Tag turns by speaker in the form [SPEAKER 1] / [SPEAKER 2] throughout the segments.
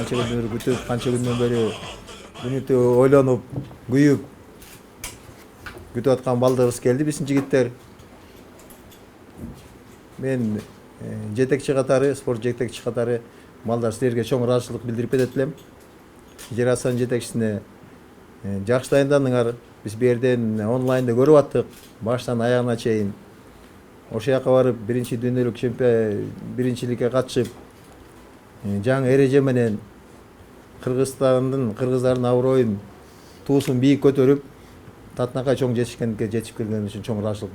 [SPEAKER 1] канча күндөн бери күтүп, канча күндөн бери күнүтү ойлонуп, күйүп күтүп аткан балдарыбыз келди, биздин жигиттер. Мен жетекчи катары, спорт жетекчи катары балдар силерге чоң ыраазычылык билдирип кетет элем. Федерациянын жетекчисине жакшы дайындандыңар. Биз бу жерден онлайнда көрүп аттык, баштан аягына чейин. Ошол жака барып, биринчи дүйнөлүк биринчиликке катышып, жаңы эреже менен кыргыздардын аброюн, туусун бийик көтөрүп, татынакай чоң жетишкендикке жетип келген үчүн чоң ыраазычылык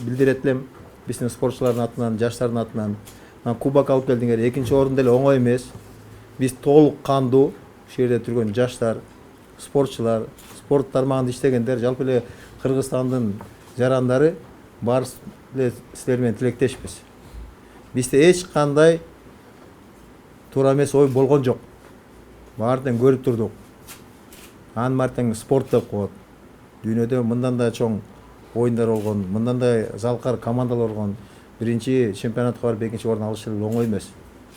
[SPEAKER 1] билдирет элем. Биздин спортчулардын атынан, жаштардын атынан. Кубок алып келдиңер. Экинчи орун деле оңой эмес. Биз толук кандуу ушул жерде турган жаштар, спортчулар, спорт тармагында иштегендер, жалпы эле Кыргызстандын жарандары баарыбыз эле силер менен тилектешпиз. Бизде эч кандай туура эмес ой болгон жок. Баардыгын көрүп турдук. Анын баардыгы спорт деп коет. Дүйнөдө мындан да чоң оюндар болгон, мындан да залкар командалар болгон. Биринчи чемпионатка барып экинчи орун алыш эле оңой эмес.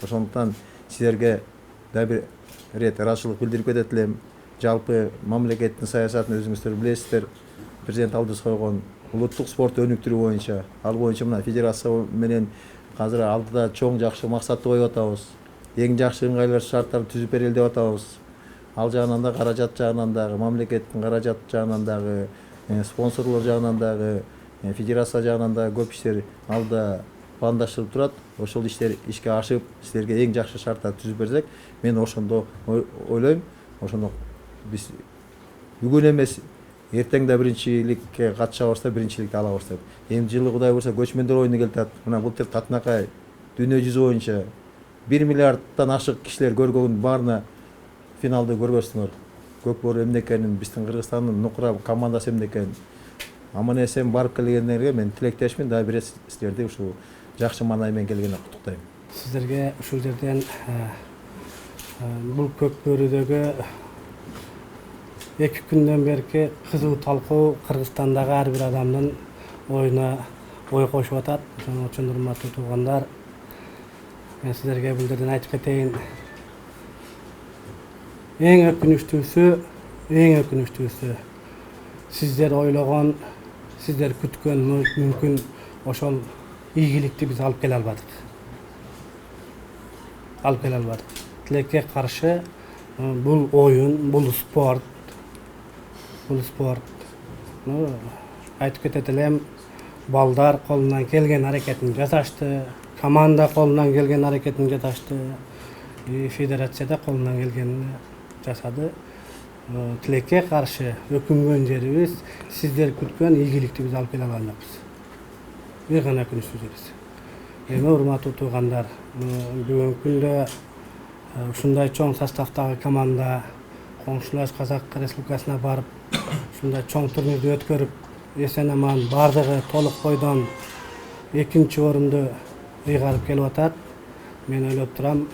[SPEAKER 1] Ошондуктан силерге да бир рет ыраазычылык билдирип кетет элем. Жалпы мамлекеттин саясатын өзүңүздөр билесиздер. Президент алдыбыз койгон улуттук спортту өнүктүрүү боюнча, ал боюнча мына федерация менен азыр алдыда чоң жакшы максатты коюп атабыз. Эң жакшы ыңгайлар шарттарды түзүп берели деп атабыз. Ал жагынан да каражат жагынан дагы, мамлекеттин каражат жагынан дагы, спонсорлор жагынан дагы, федерация жагынан да көп иштер алда пландаштырып турат. Ошол иштер ишке ашып, силерге эң жакшы шарттарды түзүп берсек, мен ошондо ойлойм, ошондо биз бүгүн эмес, эртең да биринчиликке катышабыз да, биринчиликти алабыз деп. Эми жылы Кудай буюрса көчмөндөр оюну келатат. Мына былтыр Татынакай дүйнө жүзү боюнча 1 миллиардтан ашык кишилер көргөн баарына финалды көрбөстүңөр. Көкбөрү эмне экенин, биздин Кыргызстандын нукура командасы эмне экенин. Аман эсен барып келгендерге мен тилектешмин, дагы бир рет силерди ушул жакшы маанай менен келгенине куттуктайм.
[SPEAKER 2] Сиздерге ушул жерден бул Көкбөрүдөгү 2 күндөн берки кызуу талкуу Кыргызстандагы ар бир адамдын оюна ой кошуп атат. Ошон үчүн урматтуу туугандар, мен сиздерге бул жерден айтып кетейин. Эң өкүнүчтүүсү сиздер ойлогон, сиздер күткөн мүмкүн ошол ийгиликти биз алып келе албадык. Тилекке каршы бул оюн, бул спорт. Айтып кетет элем, балдар колунан келген аракетин жасашты, команда колунан келген аракетин жасашты, федерацияда колунан келгенин жасады. Тилекке каршы өкүнгөн жерибиз, сиздер күткөн ийгиликти биз алып келе албайбыз. Бир гана өкүнүчтүү жерибиз. Эми урматтуу туугандар, бүгүнкү күндө ушундай чоң составдагы команда коңшулаш Казак Республикасына барып, ушундай чоң турнирди өткөрүп, эсен аман бардыгы толук бойдон экинчи орунду ыйгарып келип атат. Мен ойлоп турам,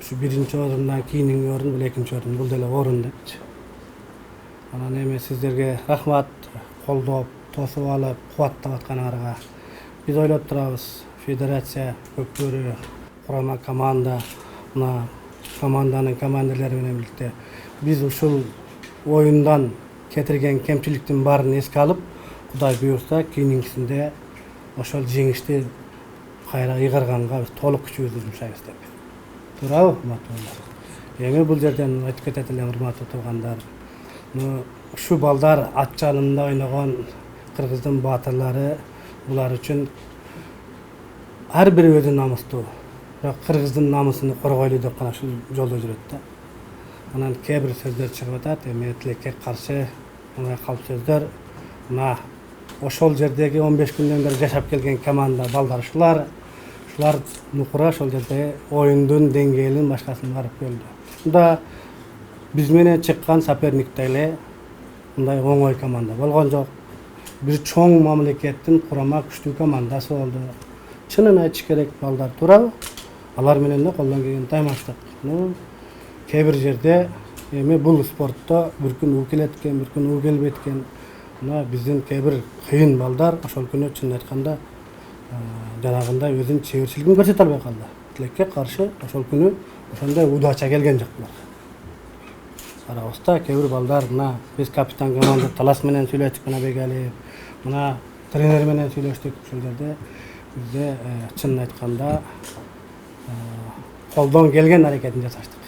[SPEAKER 2] ушу биринчи орундан кийинки орун, бул экинчи орун, бул деле орун депчи. Анан эми сиздерге рахмат, колдоп, тосуп алып, кубаттап атканыңарга. Биз ойлоп турабыз, федерация, Көкбөрү, курама команда, мына команданын командирлери менен бирlikte биз ушул оюндан кетирген кемчиликтин баарын эске алып, Кудай буюрса, кийинкисинде ошол жеңишти кайра ыйгарганга толук күчүбүздү жумшайбыз деп. Туурабы, урматтуулар? Эми бул жерден айтып кетет элем, урматтуу туугандар. Ушу балдар ат жанында ойногон Кыргыздын баатырлары, булар үчүн ар бири өзү намыстуу. Бирок Кыргыздын намысын коргойлу деп гана ушул жолдо жүрөт да. Анан кээ бир сөздөр чыгып атат, эми тилекке каршы мындай калп сөздөр. Мына ошол жердеги 15 күндөн бери жашап келген команда балдар ушулар нукура ошол жерде оюндун деңгээлин башкасын барып көрдү. Мында биз менен чыккан соперник деле мындай оңой команда болгон жок. Бир чоң мамлекеттин курама күчтүү командасы болду. Чынын айтыш керек, балдар, туурабы? Алар менен да колдон келген таймаштык. Кээ бир жерде эми бул спортто бир күн уу келет экен, бир күн уу келбейт экен. Мына биздин кээ бир балдар ошол күнү чынын айтканда жанагындай өзүнүн чеберчилигин көрсөтө албай калды. тилекке каршы ошол күнү ошондой удача келген жок буларга. Арабызда кээ бир балдар мына биз капитан команда Талас менен сүйлөштүк, мына Бегали, мына тренер менен сүйлөштүк. Ошол жерде бизде чынын айтканда колдон келген аракетин жасаштык.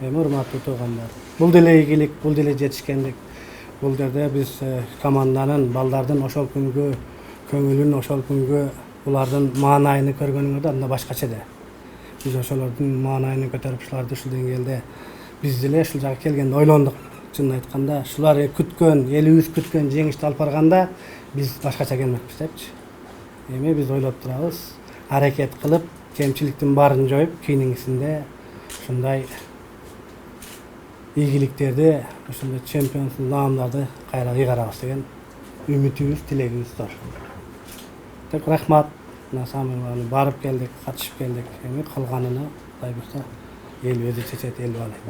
[SPEAKER 2] Урматтуу туугандар, бул деле ийгилик, бул деле жетишкендик. Бул жерде биз команданын, балдардын ошол күнгө көңүлүн, ошол күнгө булардын маанайын көргөнүңөрдө анда башкача да. Биз ошолордун маанайын көтөрүп ушуларды ушул деңгээлде биз деле ушул жакка келгенде ойлондук. Чынын айтканда, ушулар күткөн, элибиз күткөн жеңишти алып барганда биз башкача келмекпиз депчи. Эми биз ойлоп турабыз, аракет кылып, кемчиликтин баарын жоюп, кийинкисинде ушундай ийгиликтерди, ушундай чемпиондук наамдарды кайра ыйгарабыз деген үмүтүбүз, тилегибиз бар. Так рахмат. Мына самыйга барып келдик, катышып келдик. Эми калганына Кудай буйрса эл өзү чечет, эл баалайт.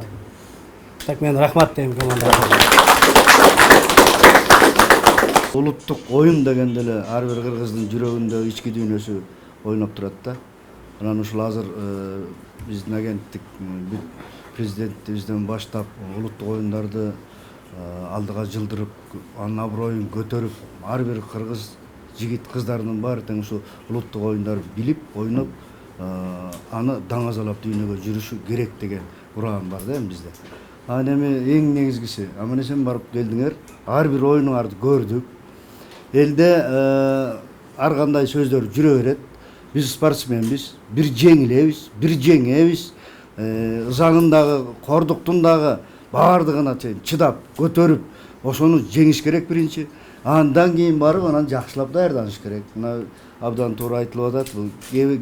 [SPEAKER 2] Так мен рахмат дейм командага.
[SPEAKER 3] Улуттук оюн дегенде эле ар бир кыргыздын жүрөгүндө ички дүйнөсү ойноп турат да. Анан ушул азыр биздин агенттик президентибизден баштап улуттук оюндарды алдыга жылдырып, анын аброюн көтөрүп, ар бир кыргыз жигит кыздарынын баары тең ушу улуттук оюндарды билип, ойноп, аны даңазалап дүйнөгө жүрүшү керек деген уран бар да бизде. Анан эми эң негизгиси, аман эсен барып келдиңер, ар бир оюнуңарды көрдүк. Элде ар кандай сөздөр жүрө берет. Биз спортсменбиз, бир жеңилебиз, бир жеңебиз. Ызанын дагы, кордуктун дагы баардыгына чейин чыдап, көтөрүп, ошону жеңиш керек биринчи. Андан кийин барып, анан жакшылап даярданыш керек. Мына абдан туура айтылып атат. Бул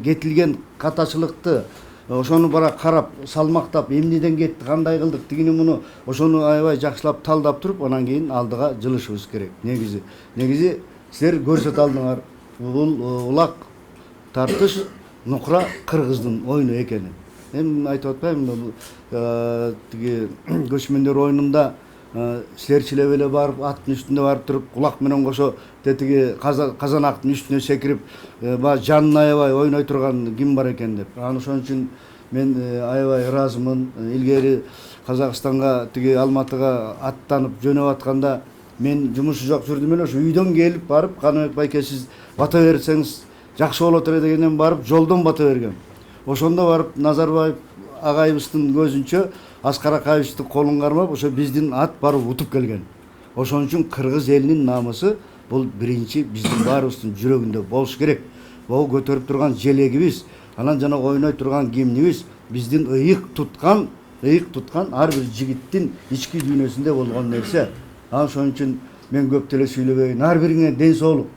[SPEAKER 3] кетилген катачылыкты ошону бара карап, салмактап, эмнеден кетти, кандай кылдык, тигини муну ошону аябай жакшылап талдап туруп, анан кийин алдыга жылышыбыз керек. Негизи силер көрсөтө алдыңар. Бул улак тартыш нукра кыргыздын оюну экенин. Эми айтып атпаймынбы, тиги көчмөндөр оюнунда силерчилеп эле барып, аттын үстүндө барып туруп, кулак менен кошо тетиги казанактын үстүнө секирип, жанын аябай ойной турган ким бар экен деп. Анан ошон үчүн мен аябай ыраазымын. Илгери Казакстанга, тиги Алматыга аттанып жөнөп атканда мен жумушу жок жүрдүм эле, ошо үйдөн келип барып, Каныбек байке сиз бата берсеңиз жакшы болот эле дегенден барып жолдон бата бергем. Ошондо барып Назарбаев агайыбыздын көзүнчө Аскар Акаевичтин колун кармап, ошо биздин ат барып утуп келген. Ошон үчүн кыргыз элинин намысы бул биринчи биздин баарыбыздын жүрөгүндө болуш керек. Бул көтөрүп турган желегибиз, анан жана ойной турган гимнибиз биздин ыйык туткан ар бир жигиттин ички дүйнөсүндө болгон нерсе. Ошон үчүн мен көп деле сүйлөбөйүн. Ар бириңе ден соолук,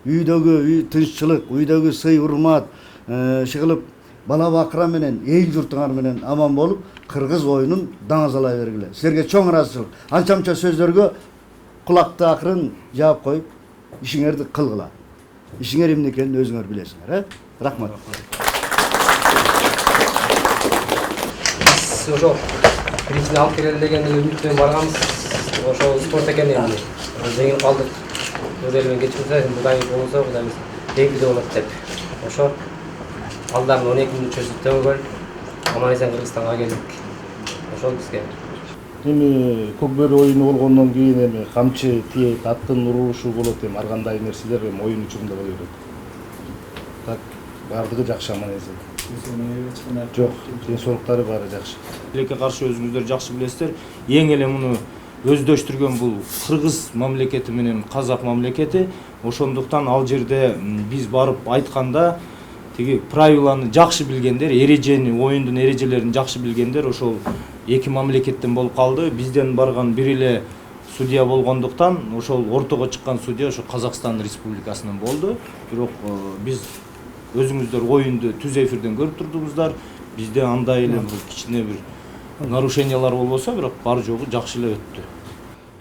[SPEAKER 3] үйдөгү тынччылык, үйдөгү сый урмат, шыгылып бала бакыра менен, эл журтуңар менен аман болуп, кыргыз оюнун даңазалай бергиле. Силерге чоң ыраазычылык. Анча-мынча сөздөргө кулакты акырын жаап коюп, ишиңерди кылгыла. Ишиңер эмне экенин өзүңөр билесиңер, Рахмат.
[SPEAKER 4] Биз ошо биринчиден алып келели деген үмүт менен барганбыз. Ошо спорт экен эмне. Жеңип калдык. Өз элимен кечирсе, Кудай болсо, Кудайыбыз деңгээлде болот деп. Ошо алдарын 12 мүнөт төгүлгөн. Аман эсен Кыргызстанга келдик. Ошол бизге.
[SPEAKER 5] Эми көкбөрү оюну болгондон кийин эми камчы тиет, аттын урулушу болот, эми ар кандай нерселер эми оюн учурунда боло берет. Так баардыгы жакшы, аман эсен. Жок, ден соолуктары баары жакшы.
[SPEAKER 6] Тилекке каршы өзүңүздөр жакшы билесиздер. Эң эле муну өздөштүргөн бул кыргыз мамлекети менен казак мамлекети. Ошондуктан ал жерде биз барып айтканда тиги правиланы жакшы билгендер, эрежени, оюндун эрежелерин жакшы билгендер ошол эки мамлекеттен болуп калды. Бизден барган бир эле судья болгондуктан ошол ортого чыккан судья ошо Казакстан Республикасынан болду. Бирок биз өзүңүздөр оюнду түз эфирден көрүп турдуңуздар. Бизде андай эле бир кичине бир нарушениялар болбосо, бирок бар жогу жакшы эле өттү.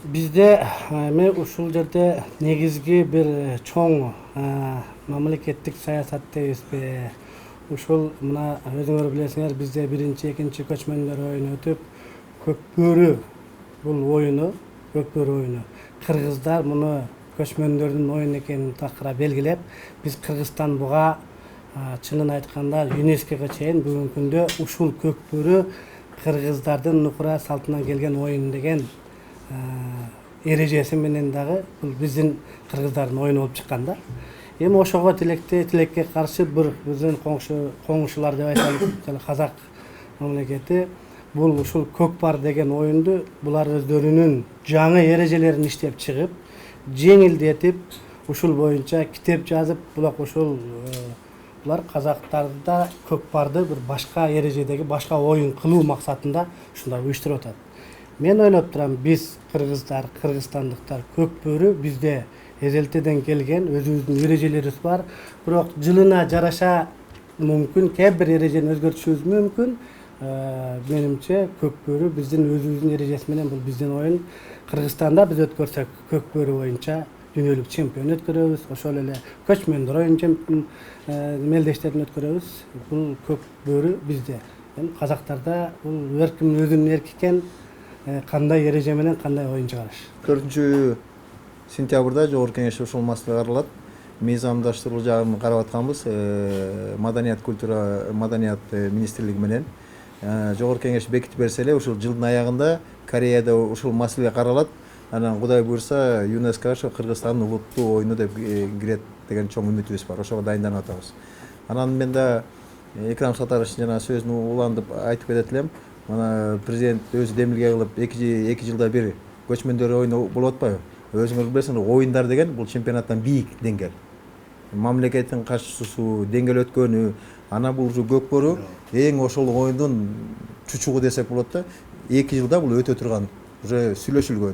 [SPEAKER 2] Бизде эми ушул жерде негизги бир чоң мамлекеттик саясат дейбизби. Ушул мына өзүңөр билесиңер, бизде биринчи, экинчи көчмөндөр оюну өтүп, көкбөрү бул оюну, көкбөрү оюну. Кыргыздар муну көчмөндөрдүн оюну экенин такыра белгилеп, биз Кыргызстан буга чынын айтканда ЮНЕСКОго чейин бүгүнкү күндө ушул көкбөрү кыргыздардын нукура салтынан келген оюн деген эрежеси менен дагы бул биздин кыргыздардын оюну болуп чыккан да. Эми ошого тилекке каршы биздин коңшулар деп айталы, жана казак мамлекети бул ушул көкпар деген оюнду булар өздөрүнүн жаңы эрежелерин иштеп чыгып, жеңилдетип, ушул боюнча китеп жазып, булар казактарда көкпарды бир башка эрежедеги башка оюн кылуу максатында ушундай уюштуруп атат. Мен ойлоп турам, биз кыргыздар, кыргызстандыктар көкбөрү бизде эзелтеден келген өзүбүздүн эрежелерибиз бар. Бирок жылына жараша мүмкүн кээ бир эрежени өзгөртүшүбүз мүмкүн. Менимче көкбөрү биздин өзүбүздүн эрежеси менен бул биздин оюн. Кыргызстанда биз өткөрсөк көкбөрү боюнча дүйнөлүк чемпион өткөрөбүз, ошол эле көчмөндөр оюн мелдештерин өткөрөбүз. Бул көкбөрү бизде. Казактарда бул эркин өзүнүн эркикен кандай эреже менен кандай оюн чыгарыш.
[SPEAKER 1] 4 сентябрда Жогорку Кеңеш ушул маселе каралат. Мыйзамдаштыруу жагын карап атканбыз. Маданият министрлиги менен Жогорку Кеңеш бекитип берсе эле ушул жылдын аягында Кореяда ушул маселе каралат. Анан Кудай буйрса ЮНЕСКО ошо Кыргызстандын улуттуу оюну деп кирет деген чоң үмүтүбүз бар. Ошого дайынданып атабыз. Анан мен да Экрам Сатаровичтин жана сөзүн улантып айтып кетет элем. Мана президент өзү демилге кылып 2 жылда бир көчмөндөр оюну болуп атпайбы? Өзүңөр билесиңер, оюндар деген бул чемпионаттан бийик деңгэл. Мамлекеттин каршысуу деңгел өткөнү, ана бул көкбөрү эң ошол оюндун чучугу десек болот да. 2 жылда бул өтө турган, уже сүйлөшүлгөн.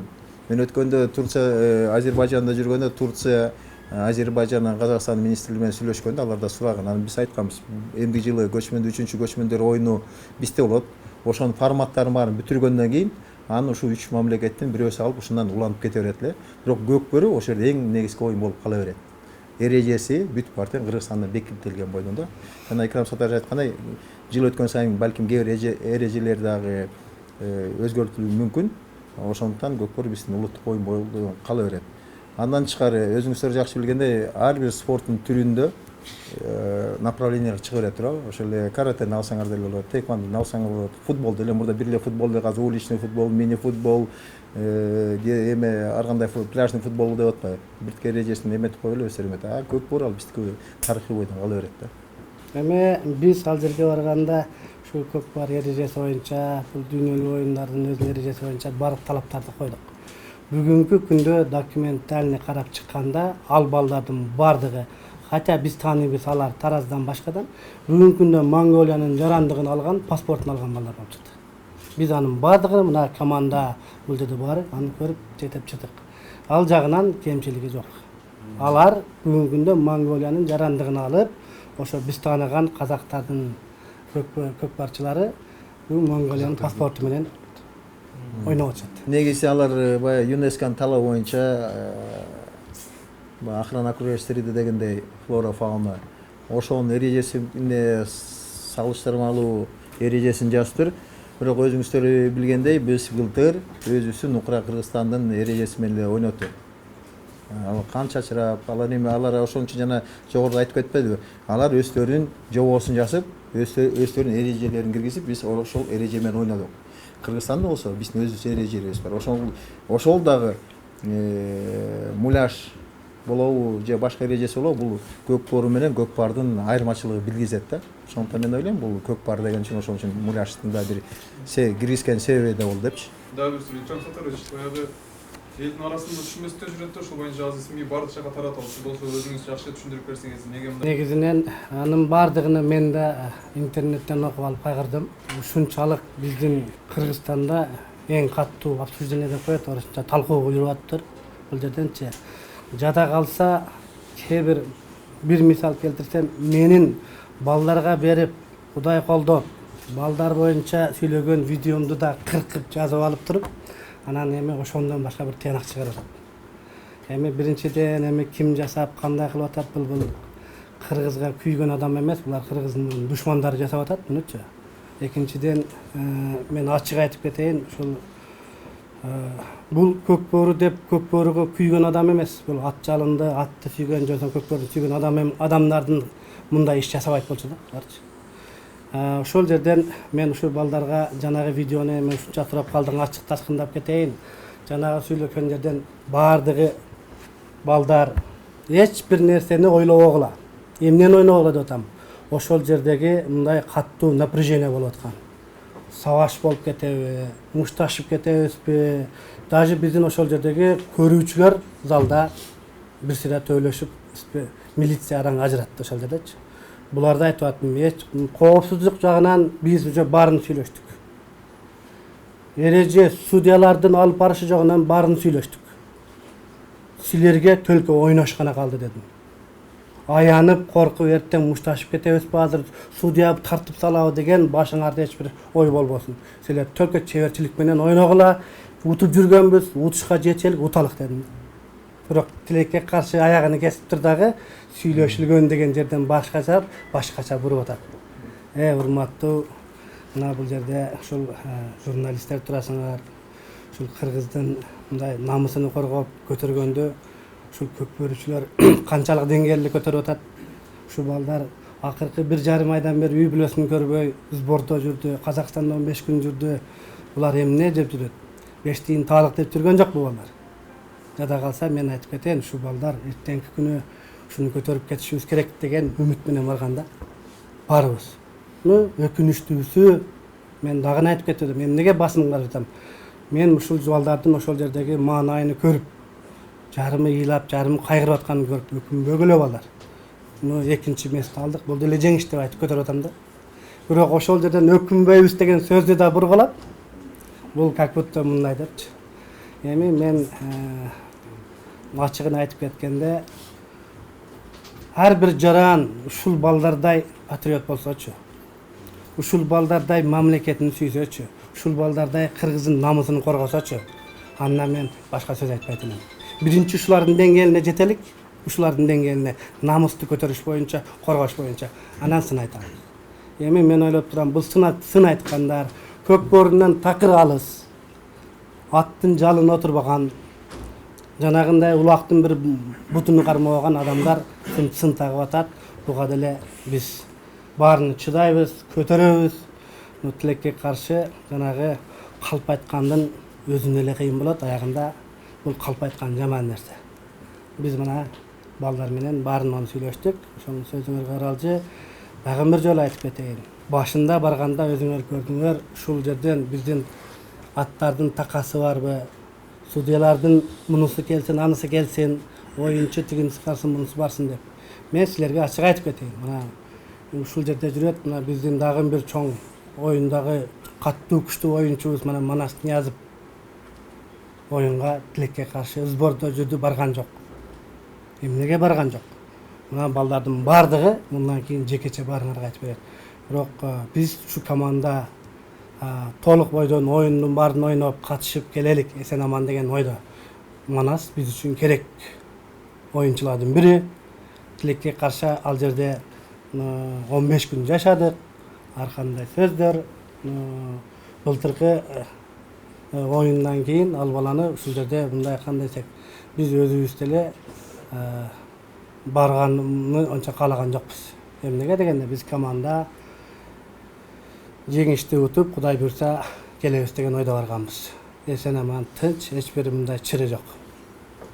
[SPEAKER 1] Мен өткөндө Турция, Азербайжанда жүргөндө Турция, Азербайжан, Казакстан министрлиги менен сүйлөшкөндө алар да сураган. Анан биз айтканбыз, эмдиги жылы 3 көчмөндөр оюну бизде болот. Ошонун форматтарын баарын бүтүргөндөн кийин аны ушу 3 мамлекеттин бирөөсү алып ушундан уланып кете берет эле. Бирок көкбөрү ошол жерде эң негизги оюн болуп кала берет. Эрежеси бүт партия Кыргызстанда бекитилген бойдон. Жана Экрам Сатарович айткандай, жыл өткөн сайын балким кээ бир эрежелер дагы өзгөртүлүшү мүмкүн. Ошондуктан көкбөр биздин улуттук оюн болуп кала берет. Андан тышкары өзүңүздөр жакшы билгендей, ар бир спорттун түрүндө направлениялар чыга берет туурабы. Ошол эле каратени алсаңар деле болот, тэквондону алсаңар болот, футбол деле мурда бир эле футбол деле азыр уличный футбол, мини футбол, ар кандай пляжный футбол деп атпайбы. Биртке эрежесин эметип коюп эле өсөр эмет. Көкбөр ал биздики тарыхый бойдон кала берет да.
[SPEAKER 2] Эми биз ал жерге барганда ушул көкпар эрежеси боюнча, бул дүйнөлүк оюндардын өзүнүн эрежеси боюнча барлык талаптарды койдук. Бүгүнкү күндө документальный карап чыкканда ал балдардын бардыгы, хотя биз тааныйбыз алар Тараздан башкадан, бүгүнкү күндө Монголиянын жарандыгын алган, паспортун алган балдар болуп чыкты. Биз анын бардыгы мына команда бул жерде бар, аны көрүп жетип чыктык. Ал жагынан кемчилиги жок. Алар бүгүнкү күндө Монголиянын жарандыгын алып, ошо биз тааныган казактардын көкпарчылары бул Монголиянын паспорту менен ойноп атышат.
[SPEAKER 1] Негизи алар баягы ЮНЕСКОнун талабы боюнча охрана окружающей дегендей флора фауна ошонун эрежесине салыштырмалуу эрежесин жазыптыр. Бирок өзүңүздөр билгендей, биз былтыр өзүбүздүн Нукура Кыргызстандын эрежеси менен эле ойноттук. Ал канча чырап, алар ошончо жана жогоруда айтып кетпедиби? Алар өздөрүнүн жобосун жазып, өздөрүнүн эрежелерин киргизип, биз ошол эреже менен ойнодук. Кыргызстанда болсо биздин өзүбүздүн эрежелерибиз бар. Ошол дагы муляж болобу же башка эрежеси болобу, бул көкбөрү менен көкпардын айырмачылыгы билгизет да. Ошондуктан мен ойлойм, бул көкпар деген үчүн ошол үчүн муляждын да бир киргизген себеби да болду депчи.
[SPEAKER 7] Дагы бир Экрам Сатарович, баягы элдин арасында түшүнбөстөр жүрөт да, ушул боюнча азыр сизге бардык жака таратабыз. Болсо өзүңүз жакшы түшүндүрүп берсеңиз, неге мындай?
[SPEAKER 2] Негизинен анын бардыгын мен да интернеттен окуп алып кайгырдым. Ушунчалык биздин Кыргызстанда эң каттуу обсуждение деп коет, орусча талкуу жүрүп атыптыр. Бул жерденчи жада калса, кээ бир мисал келтирсем, менин балдарга берип, Кудай колдоп, балдар боюнча сүйлөгөн видеомду да кыркып жазып алып туруп, анан эми ошондон башка бир тыянак чыгарып атат. Эми биринчиден эми ким жасап, кандай кылып атат, бул кыргызга күйгөн адам эмес, булар кыргыздын душмандары жасап атат, мынычы. Экинчиден мен ачык айтып кетейин, ушул бул көкбөрү деп көкбөрүгө күйгөн адам эмес, бул ат жалынды, атты сүйгөн, жөн көкбөрү сүйгөн адамдардын мындай иш жасабайт болчу да аларчы. Ошол жерден мен ушул балдарга жанагы видеону мен ушунча сурап калдың ачык ташкындап кетейин. Жанагы сүйлөкөн жерден баардыгы балдар эч бир нерсени ойлобогула. Эмнени ойногула деп атам. Ошол жердеги мындай каттуу напряжение болуп аткан. Саваш болуп кетеби, мушташып кетебизби? Даже биздин ошол жердеги көрүүчүлөр залда бир сыйра төйлөшүп, милиция араң ажыратты ошол жердечи. Буларды айтып аттым, коопсуздук жагынан биз уже баарын сүйлөштүк. Эреже судьялардын алып барышы жагынан баарын сүйлөштүк. Силерге төлкө ойнош гана калды дедим. Аянып, коркуп, эртең мушташып кетебизби, азыр судья тартып салабы деген башыңарда эч бир ой болбосун. Силер төлкө чеберчилик менен ойногула, утуп жүргөнбүз, утушка жетелик, уталык дедим. Бирок тилекке каршы аягын кесиптир дагы сүйлөшүлгөн деген жерден башкача буруп атат. Урматтуу, мына бул жерде ушул журналисттер турасыңар, ушул кыргыздын мындай намысын коргоп көтөргөндө ушул көкбөрүчүлөр канчалык деңгээлде көтөрүп атат. Ушул балдар акыркы 1,5 айдан бери үй бүлөсүн көрбөй сбордо жүрдү, Казакстанда 15 күн жүрдү. Булар эмне деп жүрөт? 5 тиын таалык деп жүргөн жок бул балдар. Жада калса мен айтып кетейин, ушул балдар эртеңки күнү ушуну көтөрүп кетишибиз керек деген үмүт менен барганда барбыз. Өкүнүчтүүсү мен дагы айтып кетем, эмнеге басым каратам? Мен ушул балдардын ошол жердеги маанайын көрүп, жарымы ыйлап, жарымы кайгырып атканын көрүп өкүнбөгүлө балдар. Экинчи мест алдык, бул деле жеңиш деп айтып көтөрүп атам да. Бирок ошол жерден өкүнбөйбүз деген сөздү да бургулап, бул как будто мындай депчи. Эми мен ачыгын айтып кеткенде, ар бир жаран ушул балдардай патриот болсочу, ушул балдардай мамлекетин сүйсөчү, ушул балдардай кыргыздын намысын коргосочу, андан мен башка сөз айтпайт элем. Биринчи ушулардын деңгээлине жетелик, ушулардын деңгээлине намысты көтөрүш боюнча, коргош боюнча, анан сын айтам. Эми мен ойлоп турам, бул сын айткандар көк борундан такыр алыс, аттын жалын отурбаган, жанагындай улактын бир бутуну кармабаган адамдар сын тагып атат. Буга деле биз баарын чыдайбыз, көтөрөбүз. Тилекке каршы жанагы калп айткандын өзүнө эле кыйын болот, аягында бул калп айткан жаман нерсе. Биз мына балдар менен баарын сүйлөштүк. Ошонун сөзүңөргө аралжы дагы бир жолу айтып кетейин. Башында барганда өзүңөр көрдүңөр, ушул жерден биздин аттардын такасы барбы, судьялардын мунусу келсин, анысы келсин, оюнчу тигинси барсын, мунусу барсын деп. Мен силерге ачык айтып кетейин. Мына ушул жерде жүрөт, мына биздин дагы бир чоң оюндагы каттуу күчтүү оюнчубуз мына Манас Ниязов оюнга тилекке каршы сбордо жүрдү, барган жок. Эмнеге барган жок? Мына балдардын бардыгы мындан кийин жекече баарыңарга айтып берет. Бирок биз ушу команда толук бойдон оюндун баарын ойноп катышып келелик эсен аман деген ойдо. Манас биз үчүн керек оюнчулардын бири. Тилекке каршы ал жерде 15 күн жашадык. Ар кандай сөздөр, былтыркы оюндан кийин ал баланы ушул жерде мындай кандай десек, биз өзүбүз деле барганын онча каалаган жокпуз. Эмнеге дегенде биз команда жеңишти утуп, Кудай буйрса келебиз деген ойдо барганбыз. Эсен аман тынч, эч бир мындай чыры жок.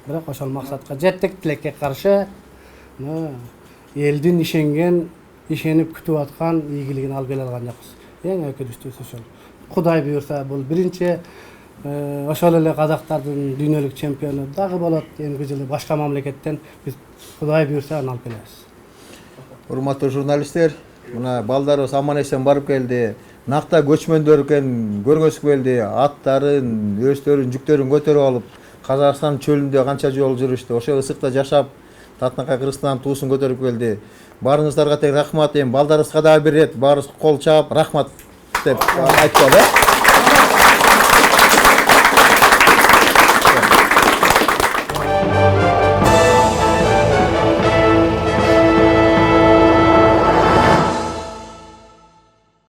[SPEAKER 2] Бирок ошол максатка жеттик. Тилекке каршы элдин ишенип күтүп аткан ийгилигин алып келе алган жокпуз. Эң өкүнүчтүүсү ошол. Кудай буйрса бул биринчи ошол эле казактардын дүйнөлүк чемпиону дагы болот. Эмки жылы башка мамлекеттен биз Кудай буйрса аны алып келебиз.
[SPEAKER 1] Урматтуу журналисттер, мына балдарыбыз аман эсен барып келди. Накта көчмөндөр экен көргөзүп келди. Аттарын, өстөрүн, жүктөрүн көтөрүп алып, Казакстан чөлүндө канча жол жүрүштү. Ошо ысыкта жашап, Татнакай Кыргызстан туусун көтөрүп келди. Барыңыздарга тең рахмат. Эми балдарыбызга дагы бир рет баарыбыз кол чаап рахмат деп айткылы.